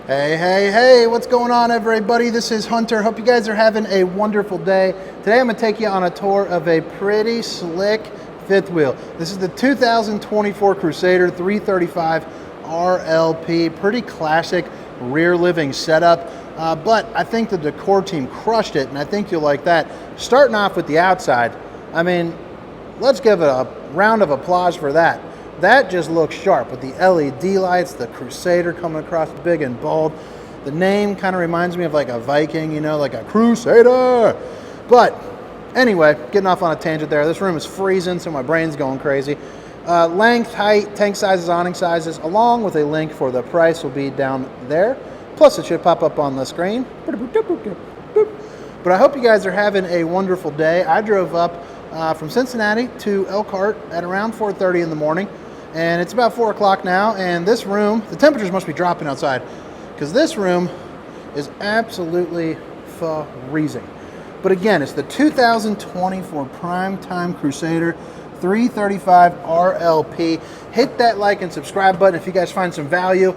Hey, hey, hey, what's going on, everybody? This is Hunter. Hope you guys are having a wonderful day. Today I'm going to take you on a tour of a pretty slick fifth wheel. This is the 2024 Crusader 335RLP. Pretty classic rear living setup, but I think the decor team crushed it, and I think you'll like that. Starting off with the outside, I mean, let's give it a round of applause for that. That just looks sharp with the LED lights, the Crusader coming across big and bold. The name kind of reminds me of like a Viking, you know, like a Crusader. But anyway, getting off on a tangent there. This room is freezing, so my brain's going crazy. Length, height, tank sizes, awning sizes, along with a link for the price will be down there. Plus, it should pop up on the screen. But I hope you guys are having a wonderful day. I drove up from Cincinnati to Elkhart at around 4:30 in the morning. And it's about 4 o'clock now, and this room, the temperatures must be dropping outside, because this room is absolutely freezing. But again, it's the 2024 Primetime Crusader 335 RLP. Hit that like and subscribe button if you guys find some value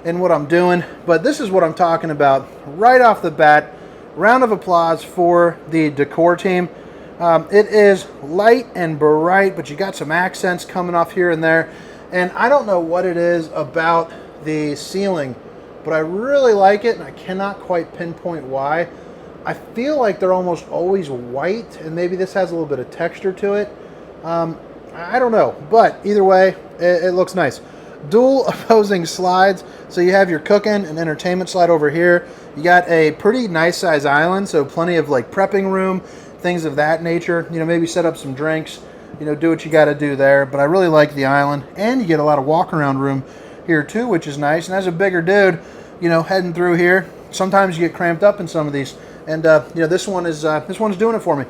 in what I'm doing. But this is what I'm talking about right off the bat. Round of applause for the decor team. It is light and bright, but you got some accents coming off here and there. And I don't know what it is about the ceiling, but I really like it, and I cannot quite pinpoint why. I feel like they're almost always white, and maybe this has a little bit of texture to it. I don't know, but either way, it looks nice. Dual opposing slides, so you have your cooking and entertainment slide over here. You got a pretty nice size island, so plenty of like prepping room, things of that nature. You know, maybe set up some drinks, you know, do what you got to do there. But I really like the island, and you get a lot of walk around room here too, which is nice. And as a bigger dude, you know, heading through here, sometimes you get cramped up in some of these, and you know, this one's doing it for me.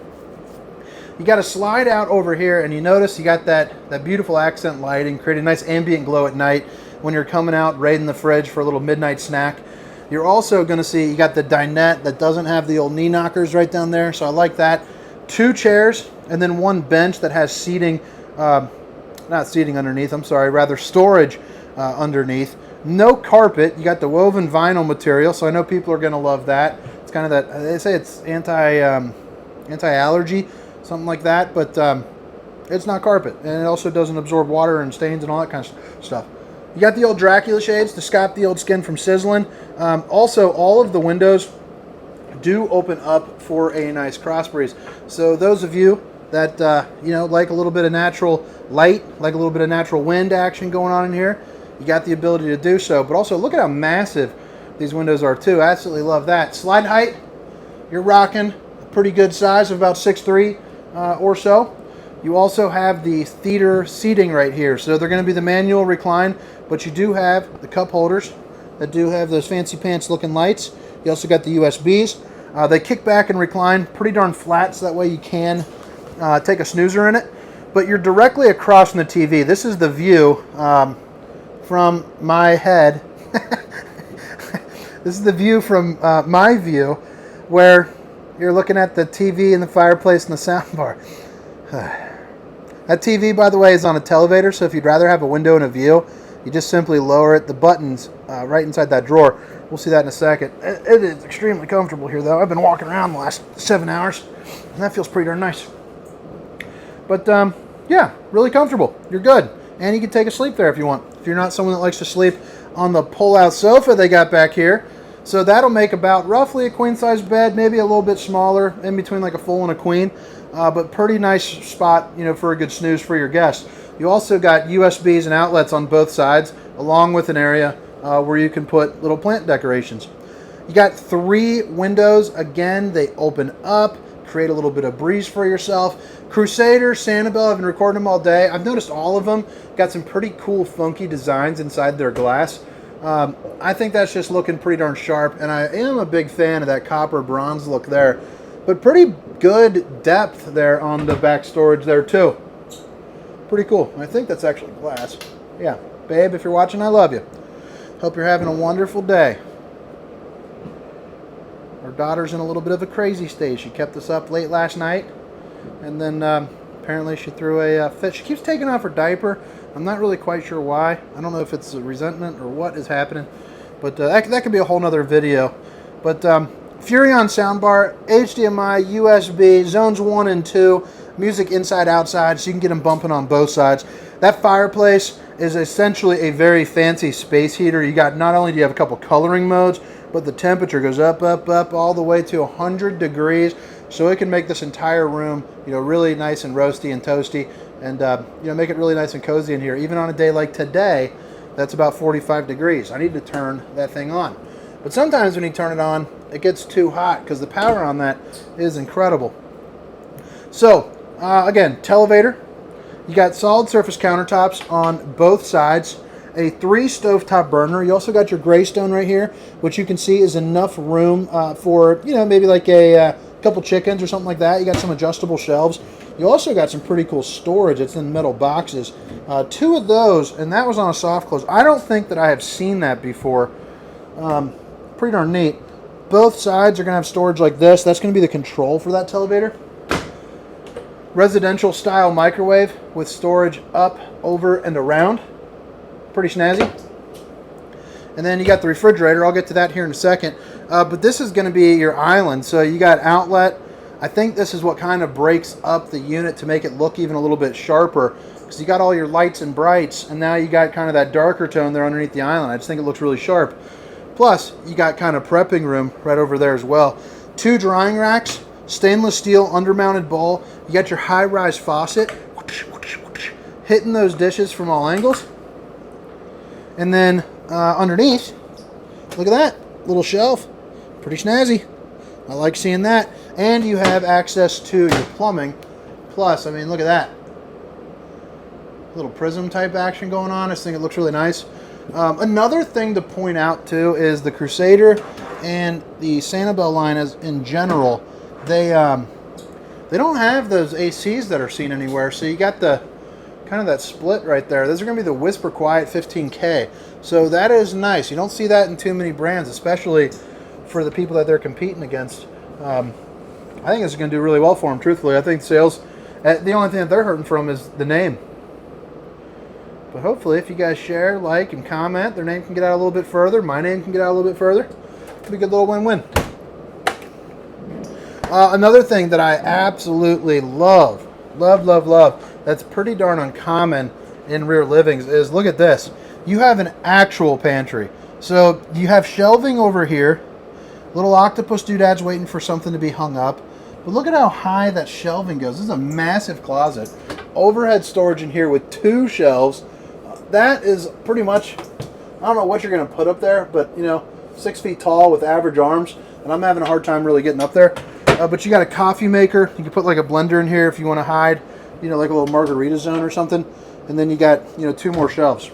You got to slide out over here, and you notice you got that beautiful accent lighting, creating a nice ambient glow at night when you're coming out, raiding the fridge for a little midnight snack. You're also going to see you got the dinette that doesn't have the old knee knockers right down there, so I like that. 2 chairs, and then 1 bench that has seating, not seating underneath, I'm sorry, rather storage underneath. No carpet. You got the woven vinyl material, so I know people are going to love that. It's kind of that, they say it's anti-allergy, something like that, but it's not carpet, and it also doesn't absorb water and stains and all that kind of stuff. You got the old Dracula shades to stop the old skin from sizzling. Also, all of the windows do open up for a nice cross breeze. So those of you that you know, like a little bit of natural light, like a little bit of natural wind action going on in here, you got the ability to do so. But also, look at how massive these windows are too. I absolutely love that. Slide height, you're rocking a pretty good size of about 6'3" or so. You also have the theater seating right here. So they're going to be the manual recline, but you do have the cup holders that do have those fancy pants looking lights. You also got the USBs. They kick back and recline pretty darn flat, so that way you can take a snoozer in it. But you're directly across from the TV. This is the view from my head. This is the view from my view, where you're looking at the TV and the fireplace and the soundbar. That TV, by the way, is on a televator, so if you'd rather have a window and a view, you just simply lower it. The button's right inside that drawer. We'll see that in a second. It is extremely comfortable here, though. I've been walking around the last 7 hours, and that feels pretty darn nice. But, yeah, really comfortable. You're good. And you can take a sleep there if you want. If you're not someone that likes to sleep on the pull-out sofa they got back here. So that'll make about roughly a queen-size bed, maybe a little bit smaller, in between like a full and a queen. But pretty nice spot, you know, for a good snooze for your guests. You also got USBs and outlets on both sides, along with an area where you can put little plant decorations. You got 3 windows. Again, they open up, create a little bit of breeze for yourself. Crusader, Sanibel, I've been recording them all day. I've noticed all of them got some pretty cool, funky designs inside their glass. I think that's just looking pretty darn sharp, and I am a big fan of that copper bronze look there. But pretty good depth there on the back storage there too. Pretty cool. I think that's actually glass. Yeah, babe, if you're watching, I love you. Hope you're having a wonderful day. Our daughter's in a little bit of a crazy stage. She kept us up late last night, and then apparently she threw a fit. She keeps taking off her diaper. I'm not really quite sure why. I don't know if it's a resentment or what is happening. But that could be a whole nother video. But Furrion soundbar, HDMI, USB, zones 1 and 2, music inside, outside, so you can get them bumping on both sides. That fireplace is essentially a very fancy space heater. You got, not only do you have a couple coloring modes, but the temperature goes up, up, up, all the way to 100 degrees. So it can make this entire room, really nice and roasty and toasty, and make it really nice and cozy in here. Even on a day like today, that's about 45 degrees. I need to turn that thing on. But sometimes when you turn it on, it gets too hot because the power on that is incredible. So, again, televator. You got solid surface countertops on both sides. A 3 stovetop burner. You also got your Greystone right here, which you can see is enough room for, maybe like a couple chickens or something like that. You got some adjustable shelves. You also got some pretty cool storage. It's in metal boxes. 2 of those, and that was on a soft close. I don't think that I have seen that before. Pretty darn neat. Both sides are going to have storage like this. That's going to be the control for that televator. Residential style microwave with storage up, over, and around. Pretty snazzy. And then you got the refrigerator. I'll get to that here in a second. But this is going to be your island. So you got outlet. I think this is what kind of breaks up the unit to make it look even a little bit sharper. Because you got all your lights and brights, and now you got kind of that darker tone there underneath the island. I just think it looks really sharp. Plus, you got kind of prepping room right over there as well. 2 drying racks, stainless steel undermounted bowl. You got your high-rise faucet, hitting those dishes from all angles. And then underneath, look at that, little shelf. Pretty snazzy. I like seeing that. And you have access to your plumbing. Plus, I mean, look at that. Little prism type action going on. I just think it looks really nice. Another thing to point out too is the Crusader and the Sanibel line as in general, they don't have those ACs that are seen anywhere. So you got the kind of that split right there. Those are going to be the Whisper Quiet 15K. So that is nice. You don't see that in too many brands, especially for the people that they're competing against. I think this is going to do really well for them, truthfully. I think sales, the only thing that they're hurting from is the name. But hopefully, if you guys share, like, and comment, their name can get out a little bit further. My name can get out a little bit further. It'll be a good little win-win. Another thing that I absolutely love, that's pretty darn uncommon in rear livings is, look at this. You have an actual pantry. So you have shelving over here. Little octopus doodads waiting for something to be hung up. But look at how high that shelving goes. This is a massive closet. Overhead storage in here with 2 shelves. That is pretty much, I don't know what you're going to put up there, but 6 feet tall with average arms, and I'm having a hard time really getting up there. But you got a coffee maker. You can put like a blender in here if you want to hide, like a little margarita zone or something. And then you got 2 more shelves.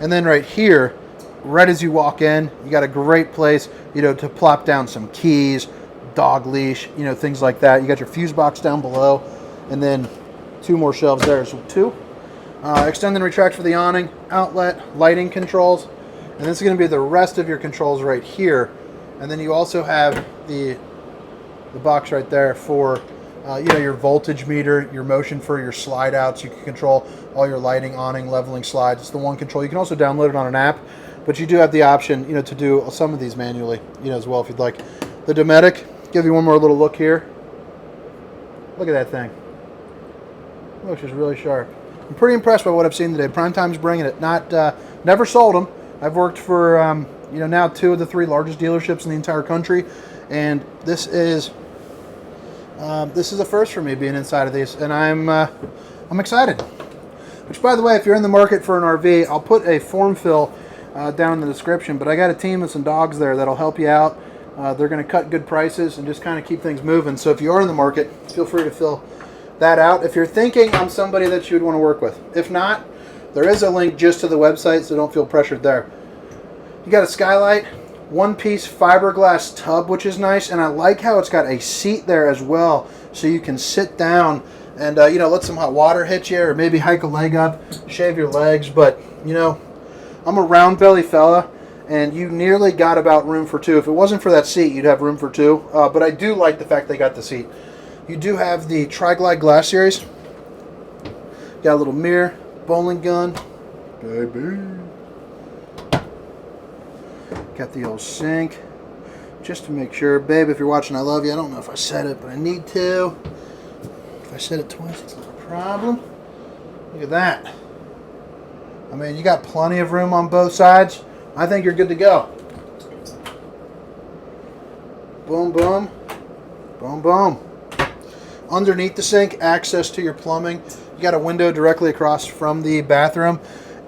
And then right here, right as you walk in, you got a great place, to plop down some keys, dog leash, things like that. You got your fuse box down below, and then 2 more shelves there. So 2. Extend and retract for the awning, outlet, lighting controls, and this is going to be the rest of your controls right here. And then you also have the box right there for your voltage meter, your motion for your slide outs. You can control all your lighting, awning, leveling, slides. It's the one control. You can also download it on an app, but you do have the option, to do some of these manually, as well if you'd like. The Dometic, give you one more little look here. Look at that thing. Looks just really sharp. I'm pretty impressed by what I've seen today. Primetime's bringing it. Never sold them. I've worked for now 2 of the 3 largest dealerships in the entire country, and this is a first for me being inside of these, and I'm excited. Which, by the way, if you're in the market for an RV, I'll put a form fill down in the description. But I got a team of some dogs there that'll help you out. They're going to cut good prices and just kind of keep things moving. So if you are in the market, feel free to fill that out. If you're thinking I'm somebody that you would want to work with. If not, there is a link just to the website, so don't feel pressured there. You got a skylight, 1-piece fiberglass tub, which is nice, and I like how it's got a seat there as well, so you can sit down and let some hot water hit you, or maybe hike a leg up, shave your legs. But I'm a round belly fella, and you nearly got about room for 2. If it wasn't for that seat, you'd have room for 2. But I do like the fact they got the seat. You do have the Tri-Glide Glass Series. Got a little mirror, bowling gun, baby. Got the old sink, just to make sure. Babe, if you're watching, I love you. I don't know if I said it, but I need to. If I said it twice, it's not a problem. Look at that. I mean, you got plenty of room on both sides. I think you're good to go. Boom, boom. Boom, boom. Underneath the sink, access to your plumbing. You got a window directly across from the bathroom.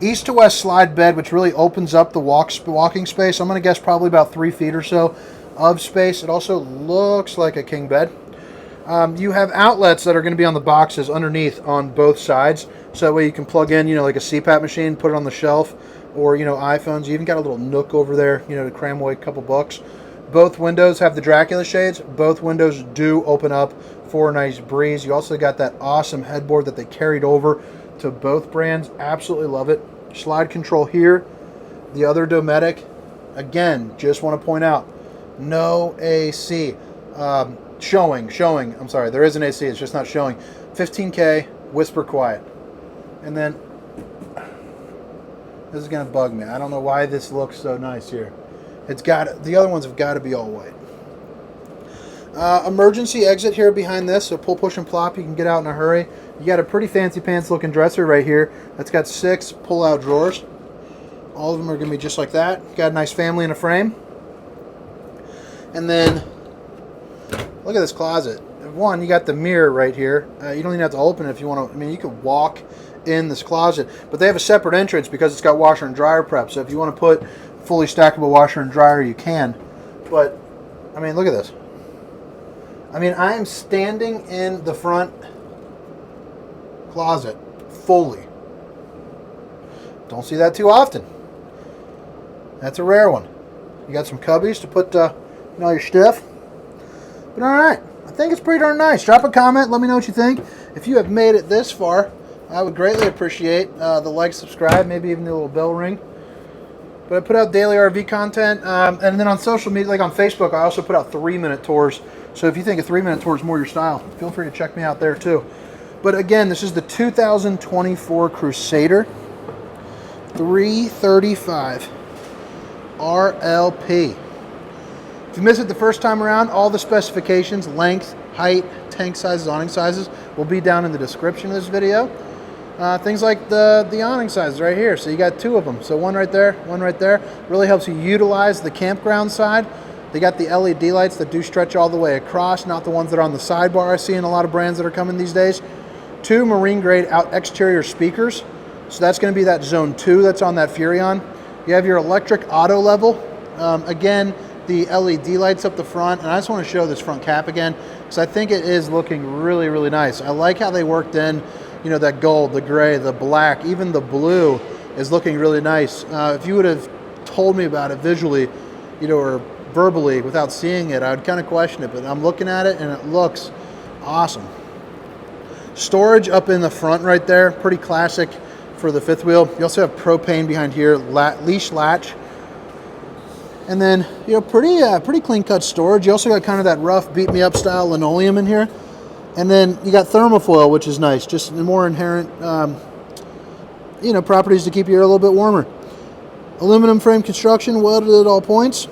East to west slide bed, which really opens up the walking space. I'm going to guess probably about 3 feet or so of space. It also looks like a king bed. You have outlets that are going to be on the boxes underneath on both sides. So that way you can plug in, you know, like a CPAP machine, put it on the shelf, or, you know, iPhones. You even got a little nook over there, you know, to cram away a couple books. Both windows have the Dracula shades. Both windows do open up for a nice breeze. You also got that awesome headboard that they carried over to both brands. Absolutely love it. Slide control here. The other Dometic, again, just want to point out, no AC. Showing. I'm sorry, there is an AC, it's just not showing. 15K, whisper quiet. And then, this is going to bug me. I don't know why this looks so nice here. The other ones have got to be all white. Emergency exit here behind this, so pull, push, and plop. You can get out in a hurry. You got a pretty fancy pants looking dresser right here that's got 6 pull-out drawers. All of them are going to be just like that. Got a nice family in a frame. And then, look at this closet. One, you got the mirror right here. You don't even have to open it if you want to. I mean, you could walk in this closet, but they have a separate entrance because it's got washer and dryer prep. So if you want to put fully stackable washer and dryer, you can. But, I mean, look at this. I mean, I am standing in the front closet fully. Don't see that too often. That's a rare one. You got some cubbies to put you know, your stuff. But all right, I think it's pretty darn nice. Drop a comment. Let me know what you think. If you have made it this far, I would greatly appreciate the like, subscribe, maybe even the little bell ring. But I put out daily RV content. And then on social media, like on Facebook, I also put out 3-minute tours. So if you think a 3-minute tour is more your style, feel free to check me out there too. But again, this is the 2024 Crusader 335RLP. If you missed it the first time around, all the specifications, length, height, tank sizes, awning sizes will be down in the description of this video. Things like the awning sizes right here. So you got 2 of them. So one right there, one right there. Really helps you utilize the campground side. They got the LED lights that do stretch all the way across, not the ones that are on the sidebar I see in a lot of brands that are coming these days. 2 marine grade out exterior speakers. So that's going to be that zone 2 that's on that Furrion. You have your electric auto level. Again, the LED lights up the front, and I just want to show this front cap again because I think it is looking really, really nice. I like how they worked in, you know, that gold, the gray, the black, even the blue is looking really nice. If you would have told me about it visually, you know, or verbally without seeing it, I would kind of question it, but I'm looking at it and it looks awesome. Storage up in the front right there, pretty classic for the 5th wheel. You also have propane behind here, leash latch. And then, you know, pretty clean cut storage. You also got kind of that rough beat me up style linoleum in here. And then you got thermofoil, which is nice, just more inherent, you know, properties to keep your air a little bit warmer. Aluminum frame construction, welded at all points.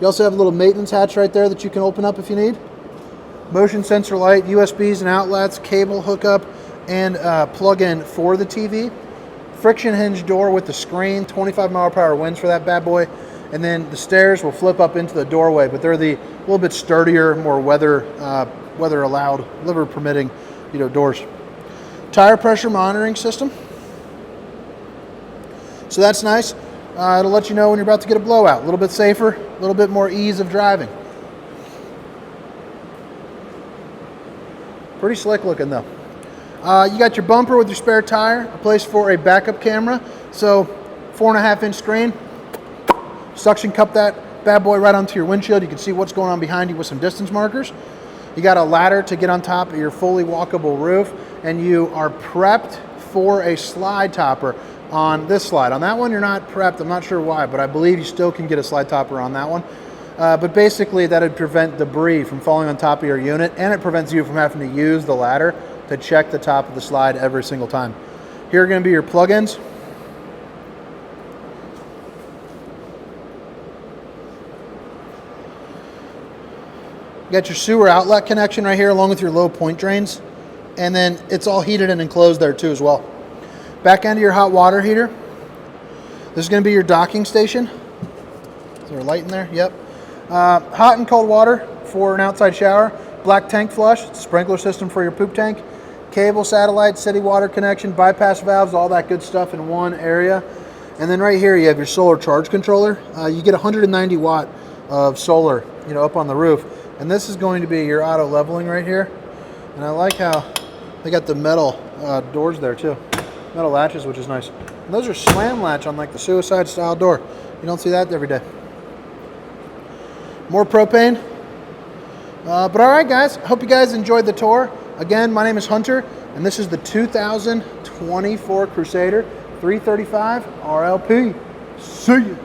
You also have a little maintenance hatch right there that you can open up if you need. Motion sensor light, USBs and outlets, cable hookup, and plug-in for the TV. Friction hinge door with the screen, 25-mile-per-hour winds for that bad boy. And then the stairs will flip up into the doorway, but they're the little bit sturdier, more weather allowed, weather permitting, you know, doors. Tire pressure monitoring system. So that's nice. It'll let you know when you're about to get a blowout. A little bit safer, a little bit more ease of driving. Pretty slick looking though. You got your bumper with your spare tire, a place for a backup camera. So 4.5-inch screen. Suction cup that bad boy right onto your windshield. You can see what's going on behind you with some distance markers. You got a ladder to get on top of your fully walkable roof, and you are prepped for a slide topper on this slide. On that one, you're not prepped. I'm not sure why, but I believe you still can get a slide topper on that one. But basically, that would prevent debris from falling on top of your unit, and it prevents you from having to use the ladder to check the top of the slide every single time. Here are going to be your plugins. You got your sewer outlet connection right here along with your low point drains. And then it's all heated and enclosed there too as well. Back end of your hot water heater. This is going to be your docking station. Is there a light in there? Yep. Hot and cold water for an outside shower. Black tank flush, sprinkler system for your poop tank. Cable, satellite, city water connection, bypass valves, all that good stuff in one area. And then right here you have your solar charge controller. You get 190 watt of solar, up on the roof. And this is going to be your auto leveling right here. And I like how they got the metal doors there too. Metal latches, which is nice. And those are slam latch on like the suicide style door. You don't see that every day. More propane. But all right, guys. Hope you guys enjoyed the tour. Again, my name is Hunter, and this is the 2024 Crusader 335 RLP. See you.